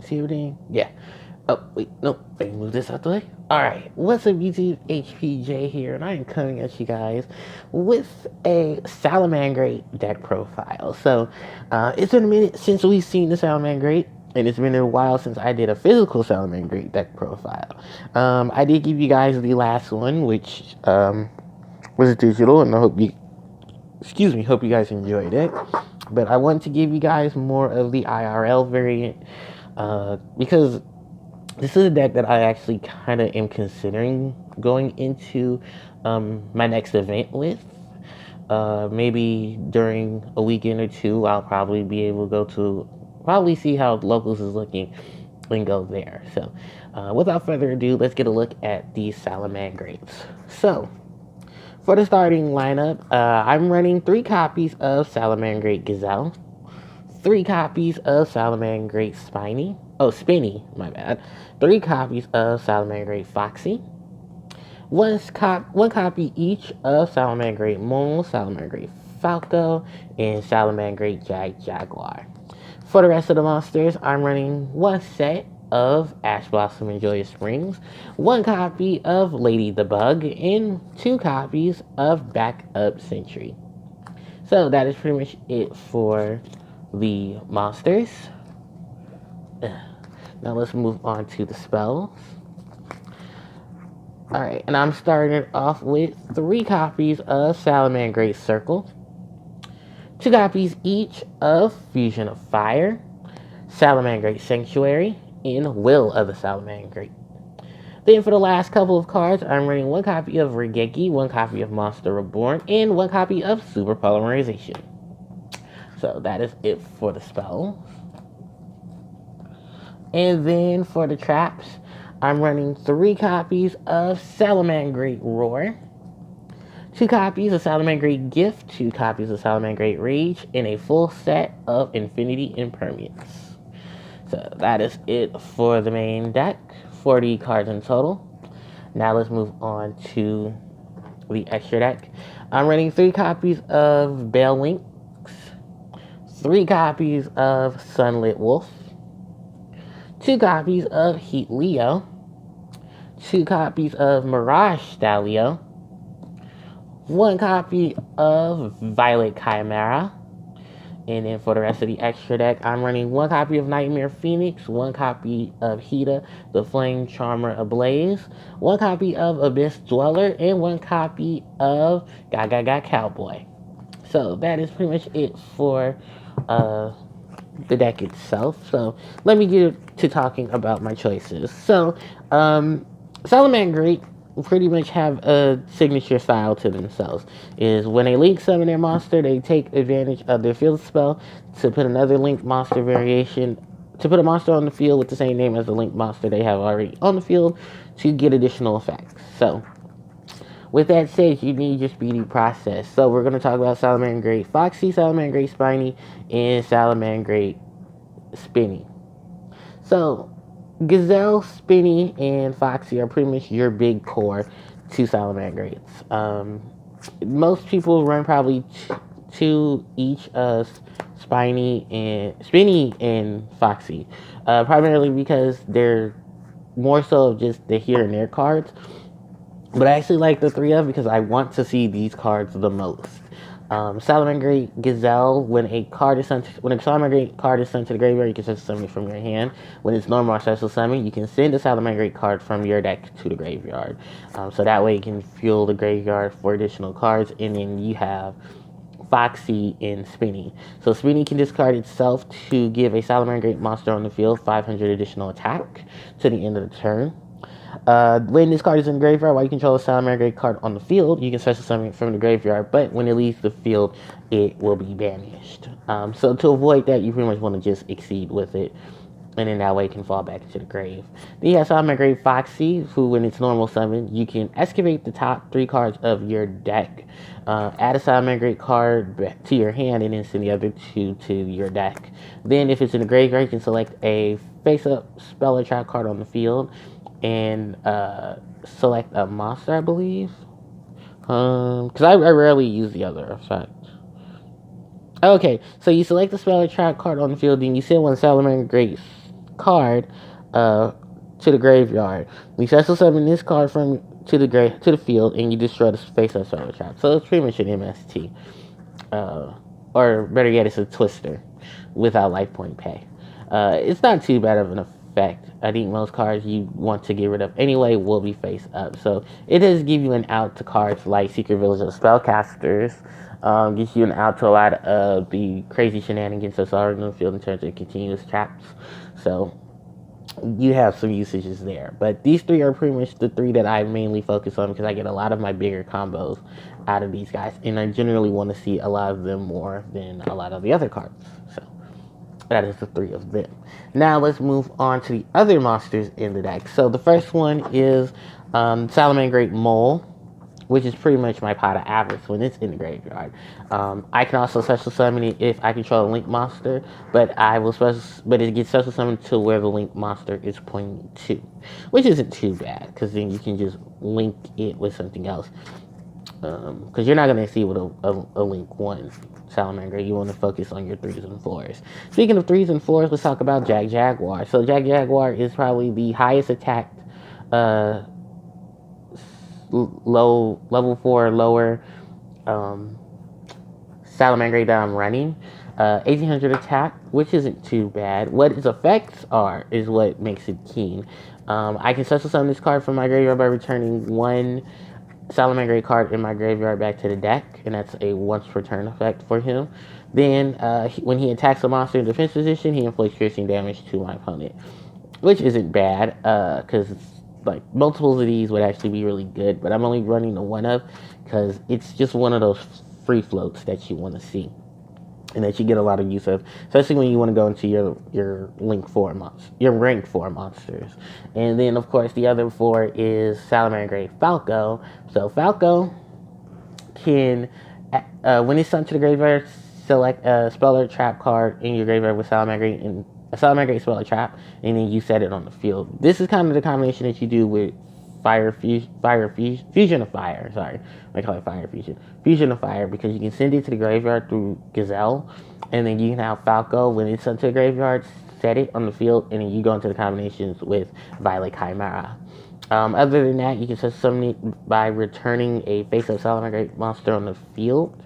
See everything? Yeah. Oh, wait, nope. Let me move this out the way. Alright, what's up, YouTube? HPJ here, and I am coming at you guys with a Salamangreat deck profile. So, it's been a minute since we've seen the Salamangreat, and it's been a while since I did a physical Salamangreat deck profile. I did give you guys the last one, which was digital, and I hope you guys enjoyed it. But I want to give you guys more of the IRL variant, because this is a deck that I actually kind of am considering going into my next event with. Maybe during a weekend or two, I'll probably be able to see how locals is looking and go there. So, without further ado, let's get a look at these Salamangreats. So, for the starting lineup, I'm running 3 copies of Salamangreat Gazelle, 3 copies of Salamangreat Spiny. Oh, Spinny, my bad. 3 copies of Salamangreat Foxy. One copy each of Salamangreat Mole, Salamangreat Falco, and Salamangreat Jaguar. For the rest of the monsters, I'm running 1 set of Ash Blossom and Joyous Springs, 1 copy of Lady the Bug, and 2 copies of Backup Sentry. So that is pretty much it for the monsters. Now let's move on to the spells. Alright, and I'm starting off with 3 copies of Salamangreat Circle, 2 copies each of Fusion of Fire, Salamangreat Sanctuary, and Will of the Salamangreat. Then for the last couple of cards, I'm running 1 copy of Regeki, 1 copy of Monster Reborn, and 1 copy of Super Polymerization. So that is it for the spells. And then for the traps, I'm running 3 copies of Salamangreat Roar, 2 copies of Salamangreat Gift, 2 copies of Salamangreat Rage, and a full set of Infinity Impermanence. So that is it for the main deck, 40 cards in total. Now let's move on to the extra deck. I'm running 3 copies of Bale Lynx, 3 copies of Sunlit Wolf, 2 copies of Heat Leo, 2 copies of Mirage Stalio, 1 copy of Violet Chimera, and then for the rest of the extra deck, I'm running 1 copy of Nightmare Phoenix, 1 copy of Hida, the Flame Charmer Ablaze, 1 copy of Abyss Dweller, and 1 copy of Gaga Cowboy. So that is pretty much it for the deck itself. So let me get to talking about my choices. So Salamangreat pretty much have a signature style to themselves. Is when a link summon their monster, they take advantage of their field spell to put another link monster variation, to put a monster on the field with the same name as the link monster they have already on the field to get additional effects. So with that said, you need your speedy process. So we're going to talk about Salamangreat Foxy, Salamangreat Spiny, and Salamangreat Spinny. So Gazelle, Spinny, and Foxy are pretty much your big core to Salamangreats. Most people run probably 2 each of Spinny and Foxy, primarily because they're more so of just the here and there cards. But I actually like the 3 of because I want to see these cards the most. Salamangreat Gazelle, when a Salamangreat card is sent to the graveyard, you can special summon it from your hand. When it's normal or special summon, you can send a Salamangreat card from your deck to the graveyard. So that way you can fuel the graveyard for additional cards, and then you have Foxy and Spinny. So Spinny can discard itself to give a Salamangreat monster on the field 500 additional attack to the end of the turn. When this card is in the graveyard, while you control a Salamangreat card on the field, you can special summon it from the graveyard, but when it leaves the field, it will be banished. So to avoid that, you pretty much want to just exceed with it, and then that way it can fall back into the grave. Then you have Salamangreat Foxy, who when it's normal summon, you can excavate the top 3 cards of your deck, add a Salamangreat card back to your hand, and then send the other 2 to your deck. Then if it's in the graveyard, you can select a face-up spell or trap card on the field, and select a monster, I believe. Because I rarely use the other effect. Okay, so you select the spell or trap card on the field, then you send 1 Salamangreat card to the graveyard. We special summon this card from to the field, and you destroy the face-up spell trap. So it's pretty much an MST, or better yet, it's a Twister without life point pay. It's not too bad of an effect. I think most cards you want to get rid of anyway will be face up. So it does give you an out to cards like Secret Village of Spellcasters. Gives you an out to a lot of the crazy shenanigans that's already in the field in terms of continuous traps. So you have some usages there. But these three are pretty much the three that I mainly focus on because I get a lot of my bigger combos out of these guys. And I generally want to see a lot of them more than a lot of the other cards. So that is the three of them. Now let's move on to the other monsters in the deck. So the first one is Salamangreat Mole, which is pretty much my pot of avarice when it's in the graveyard. I can also special summon it if I control a link monster, but it gets special summoned to where the link monster is pointing to, which isn't too bad because then you can just link it with something else. Because you're not going to see with a link one Salamander. You want to focus on your 3s and 4s. Speaking of 3s and 4s, let's talk about Jaguar. So Jaguar is probably the highest attacked level 4 lower Salamangreat that I'm running. 1800 attack, which isn't too bad. What its effects are is what makes it keen. I can special summon this card from my graveyard by returning one Salamangreat card in my graveyard back to the deck, and that's a once per turn effect for him. Then, when he attacks a monster in defense position, he inflicts piercing damage to my opponent, which isn't bad, because like multiples of these would actually be really good, but I'm only running the one of because it's just one of those free floats that you want to see and that you get a lot of use of, especially when you want to go into your rank 4 monsters. And then of course the other 4 is Salamangreat Falco. So Falco can when it's sent to the graveyard, select a spell or trap card in your graveyard with Salamangreat and a Salamangreat spell or trap, and then you set it on the field. This is kind of the combination that you do with Fusion of Fire. Sorry, I call it Fire Fusion. Fusion of Fire, because you can send it to the graveyard through Gazelle, and then you can have Falco, when it's sent to the graveyard, set it on the field, and then you go into the combinations with Violet Chimera. Other than that, you can just summon it by returning a face-up Salamangreat monster on the field,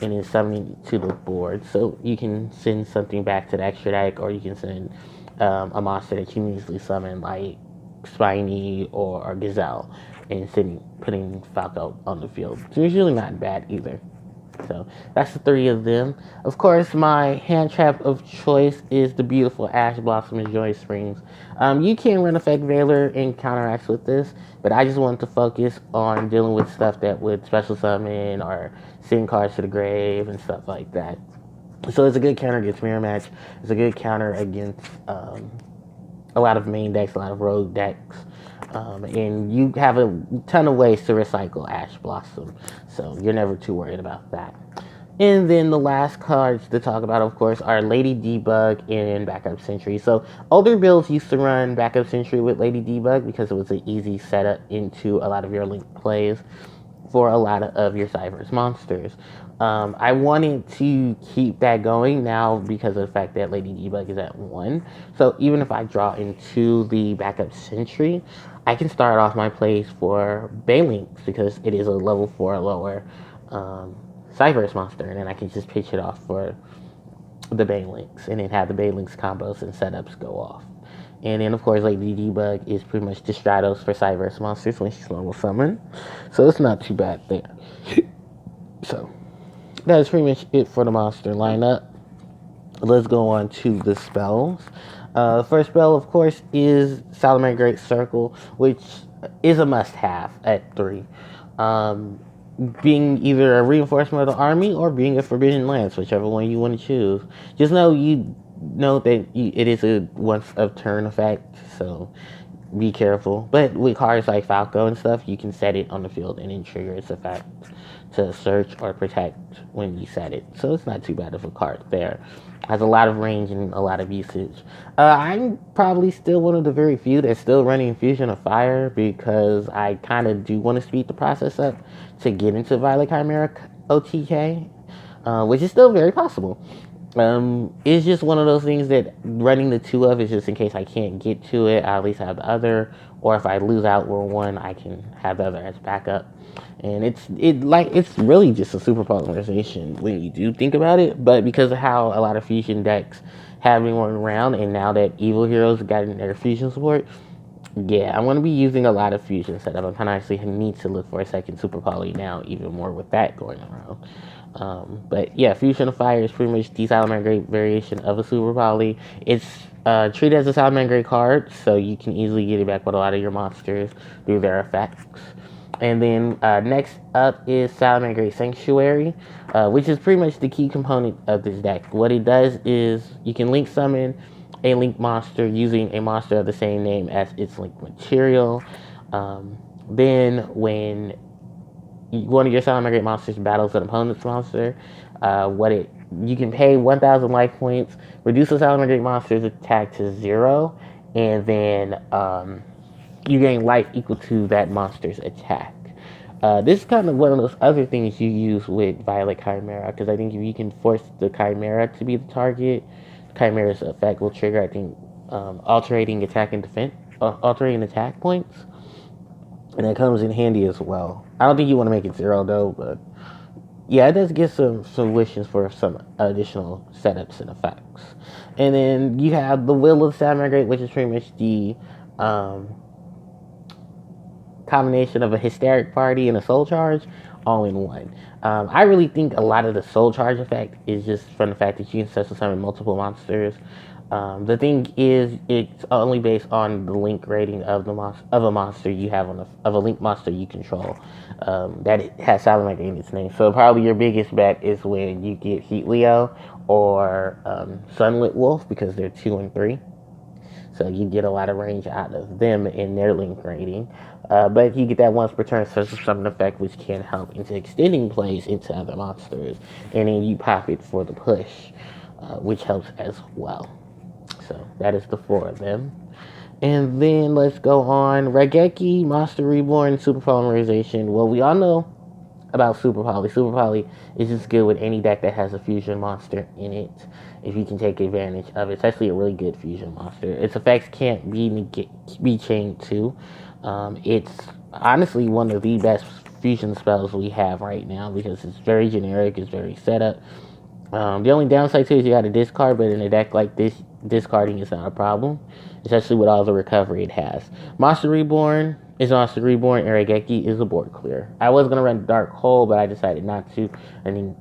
and then summoning it to the board. So you can send something back to the extra deck, or you can send a monster that you easily summon, like Spiny or Gazelle, and putting Falco on the field. So it's usually not bad either. So that's the 3 of them. Of course, my hand trap of choice is the beautiful Ash Blossom and Joy Springs. You can run Effect Veiler and counteracts with this, but I just wanted to focus on dealing with stuff that would special summon or send cards to the grave and stuff like that. So it's a good counter against Mirror Match. It's a good counter against a lot of main decks, a lot of rogue decks. And you have a ton of ways to recycle Ash Blossom, so you're never too worried about that. And then the last cards to talk about, of course, are Lady Debug and Backup Sentry. So older builds used to run Backup Sentry with Lady Debug because it was an easy setup into a lot of your link plays for a lot of your Cyber's monsters. I wanted to keep that going now because of the fact that Lady Debug is at 1. So even if I draw into the Backup Sentry, I can start off my plays for Balinks because it is a level 4 lower Cyber's monster, and then I can just pitch it off for the Balinks, and then have the Balinks combos and setups go off. And then, of course, Lady Debug is pretty much the Stratos for Cyber's monsters when she's level summoned. So it's not too bad there. So that is pretty much it for the monster lineup. Let's go on to the spells. First spell, of course, is Salamangreat Circle, which is a must-have at 3. Being either a reinforcement of the army or being a Forbidden Lance, whichever one you want to choose. Just know that it is a once-of-turn effect, so be careful. But with cards like Falco and stuff, you can set it on the field and then trigger its effect to search or protect when you set it. So it's not too bad of a card there. Has a lot of range and a lot of usage. I'm probably still one of the very few that's still running Fusion of Fire because I kind of do want to speed the process up to get into Violet Chimera OTK, which is still very possible. It's just one of those things that running the two of is just in case I can't get to it, I at least have the other, or if I lose out with one, I can have the other as backup. And it's really just a super polymerization when you do think about it. But because of how a lot of fusion decks have been going around, and now that Evil Heroes got in their fusion support, yeah, I'm gonna be using a lot of fusion setup. I kind of actually need to look for a second super poly now, even more with that going around. But yeah, Fusion of Fire is pretty much the Salamangreat variation of a Super Poly. It's treated as a Salamangreat card, so you can easily get it back with a lot of your monsters through their effects. And then next up is Salamangreat Sanctuary, which is pretty much the key component of this deck. What it does is you can link summon a link monster using a monster of the same name as its link material. Then when one of your Salamangreat monsters battles an opponent's monster, you can pay 1,000 life points, reduce the Salamangreat monster's attack to 0, and then you gain life equal to that monster's attack. This is kind of one of those other things you use with Violet Chimera, because I think if you can force the Chimera to be the target, Chimera's effect will trigger, I think, altering attack and defense, altering attack points, and that comes in handy as well. I don't think you want to make it 0 though, but yeah, it does get some wishes for some additional setups and effects. And then you have the Will of Salamangreat, which is pretty much the combination of a Hysteric Party and a Soul Charge all in one. I really think a lot of the Soul Charge effect is just from the fact that you can special summon multiple monsters. The thing is, it's only based on the link rating of a monster you have of a link monster you control. That it has Salamangreat in its name. So probably your biggest bet is when you get Heat Leo or Sunlit Wolf, because they're 2 and 3. So you get a lot of range out of them in their link rating. But you get that once per turn special summon effect, which can help into extending plays into other monsters. And then you pop it for the push, which helps as well. So that is the 4 of them. And then let's go on. Raigeki, Monster Reborn, Super Polymerization. Well, we all know about Super Poly. Super Poly is just good with any deck that has a fusion monster in it, if you can take advantage of it. It's actually a really good fusion monster. Its effects can't be chained to. It's honestly one of the best fusion spells we have right now, because it's very generic, it's very set up. The only downside to it is you got to discard, but in a deck like this, discarding is not a problem, especially with all the recovery it has. Monster Reborn is Monster Reborn, and Raigeki is a board clear. I was going to run Dark Hole, but I decided not to. I mean,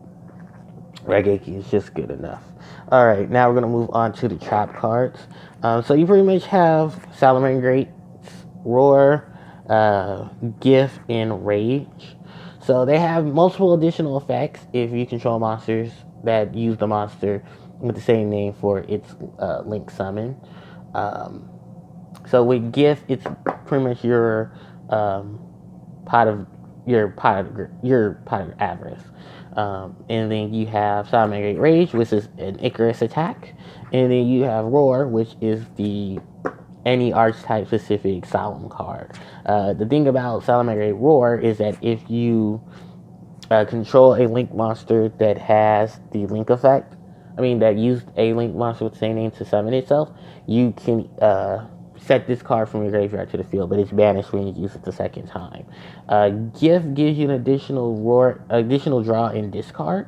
Raigeki is just good enough. Alright, now we're going to move on to the trap cards. So you pretty much have Salamangreat, Roar, Gift, and Rage. So they have multiple additional effects if you control monsters that use the monster with the same name for its link summon. So with Gift, it's pretty much your pot of avarice. And then you have Salamangreat Rage, which is an Icarus attack, and then you have Roar, which is the any archetype specific Solemn card. The thing about Salamangreat Roar is that if you control a link monster that has the link effect, that used a link monster with the same name to summon itself, you can set this card from your graveyard to the field, but it's banished when you use it the second time. Gift gives you an additional draw and discard,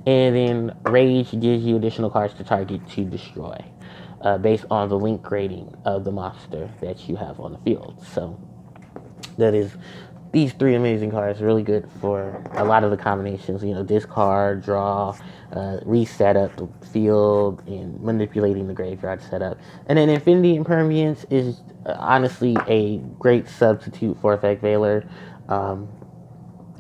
and then Rage gives you additional cards to target to destroy, based on the link rating of the monster that you have on the field. So that is these 3 amazing cards, really good for a lot of the combinations. Discard, draw, reset up the field, and manipulating the graveyard setup. And then Infinity Impermanence is honestly a great substitute for Effect Veiler,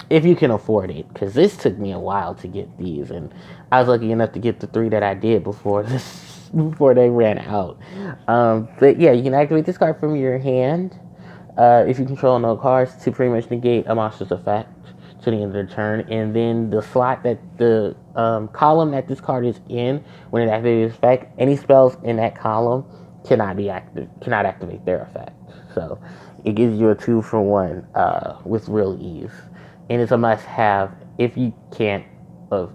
if you can afford it, because this took me a while to get these, and I was lucky enough to get the 3 that I did before they ran out. But yeah, you can activate this card from your hand if you control no cards to pretty much negate a monster's effect to the end of the turn. And then the slot that the column that this card is in, when it activates its effect, any spells in that column cannot activate their effect. So it gives you a 2 for 1 with real ease, and it's a must-have if you can't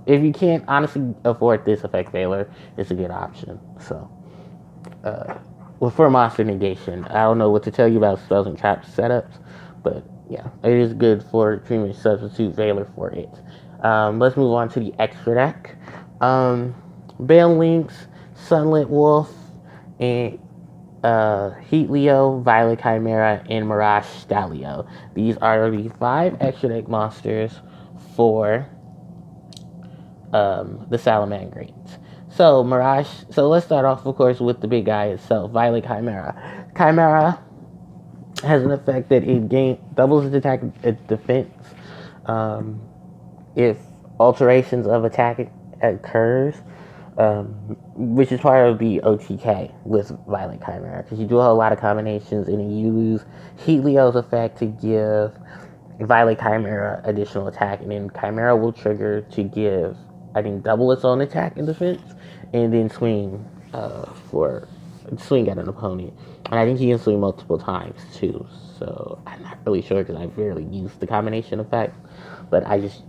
if you can't honestly afford this effect Veiler, it's a good option. So, well, for monster negation, I don't know what to tell you about spells and traps setups, but yeah, it is good for pretty much substitute Veiler for it. Let's move on to the extra deck. Bale Lynx, Sunlit Wolf, and Heat Leo, Violet Chimera, and Mirage Stalio. These are the 5 extra deck monsters for the Salamangreat. So let's start off, of course, with the big guy itself, Violet Chimera. Chimera has an effect that it doubles its attack its defense if alterations of attack occurs, which is part of the OTK with Violet Chimera, because you do a whole lot of combinations and you use Heat Leo's effect to give Violet Chimera additional attack, and then Chimera will trigger to give, I think, double its own attack and defense, and then swing at an opponent. And I think he can swing multiple times too. So I'm not really sure because I've rarely used the combination effect, but I just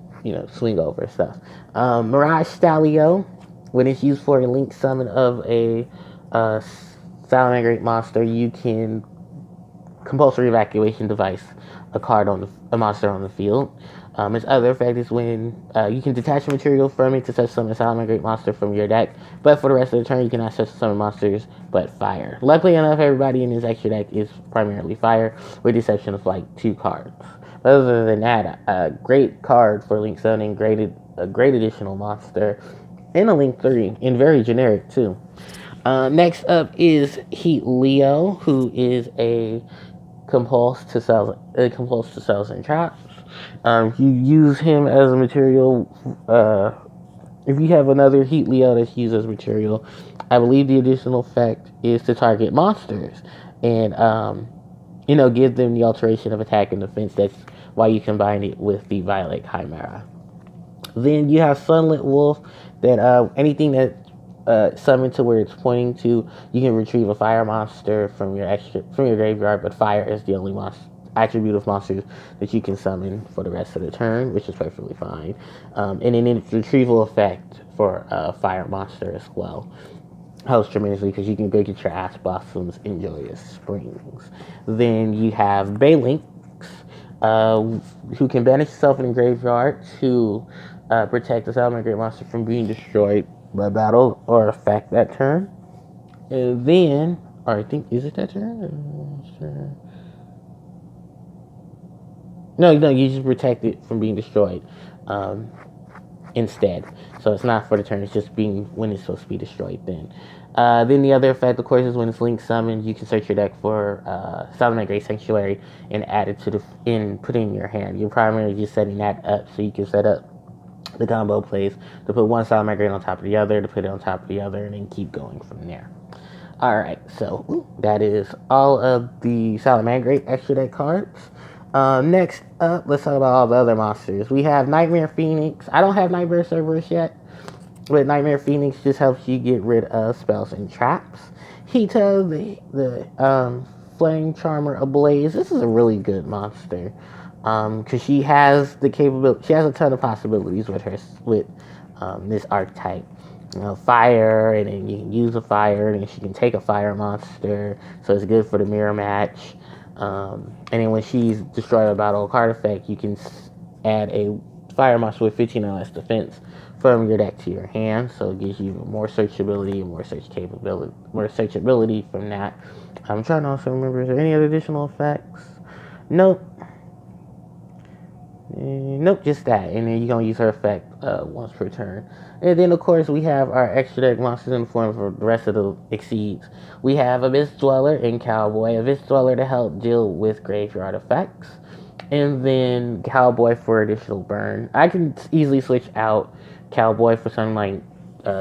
swing over stuff. Mirage Stalio, when it's used for a link summon of a Salamangreat monster, you can compulsory evacuation device a monster on the field. Its other effect is when you can detach material from it to such summon a Salamangreat monster from your deck, but for the rest of the turn you cannot such summon monsters but fire. Luckily enough, everybody in this extra deck is primarily fire, with the exception of like 2 cards. But other than that, a great card for link summoning, a great additional monster, and a link 3, and very generic too. Next up is Heat Leo, who is a compulse to cells and traps. You use him as a material. If you have another Heat Leo that's used as material, I believe the additional effect is to target monsters and give them the alteration of attack and defense. That's why you combine it with the Violet Chimera. Then you have Sunlit Wolf, that anything that summoned to where it's pointing to, you can retrieve a fire monster from your graveyard, but fire is the only attribute of monsters that you can summon for the rest of the turn, which is perfectly fine. And then its retrieval effect for a fire monster as well helps tremendously, because you can go get your Ash Blossoms in Joyous Springs. Then you have Balinx, who can banish itself in the graveyard to protect the Salamangreat monster from being destroyed by battle or effect that turn. And then, or I think, is it that turn? Sure. No, you just protect it from being destroyed instead. So it's not for the turn, it's just when it's supposed to be destroyed then. Then the other effect, of course, is when it's link summoned, you can search your deck for Salamangreat Sanctuary and add it put it in your hand. You're primarily just setting that up so you can set up the combo plays to put one Salamangreat on top of the other, to put it on top of the other, and then keep going from there. Alright, so that is all of the Salamangreat extra deck cards. Next up, let's talk about all the other monsters. We have Nightmare Phoenix. I don't have Nightmare Cerberus yet, but Nightmare Phoenix just helps you get rid of spells and traps. Hito, the Flame Charmer Ablaze. This is a really good monster, because she has the capability. She has a ton of possibilities with this archetype. Fire, and then you can use a fire, and then she can take a fire monster, so it's good for the mirror match. And then when she's destroyed a battle card effect, you can add a fire monster with 15 or less defense from your deck to your hand, so it gives you more searchability and more searchability from that. I'm trying to also remember, is there any other additional effects? Nope, just that. And then you're going to use her effect once per turn. And then, of course, we have our extra deck monsters in the form of the rest of the Exceeds. We have Abyss Dweller and Cowboy. Abyss Dweller to help deal with graveyard effects, and then Cowboy for additional burn. I can easily switch out Cowboy for something like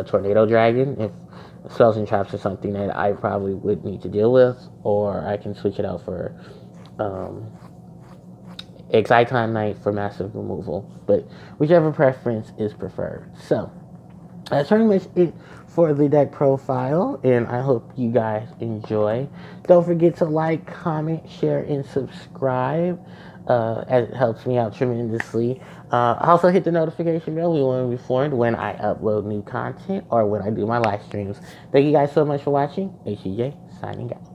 Tornado Dragon if spells and traps are something that I probably would need to deal with, or I can switch it out for Exciton Knight for massive removal, but whichever preference is preferred. So that's pretty much it for the deck profile, and I hope you guys enjoy. Don't forget to like, comment, share, and subscribe. as it helps me out tremendously. Also, hit the notification bell. We want to be informed when I upload new content or when I do my live streams. Thank you guys so much for watching. HCJ signing out.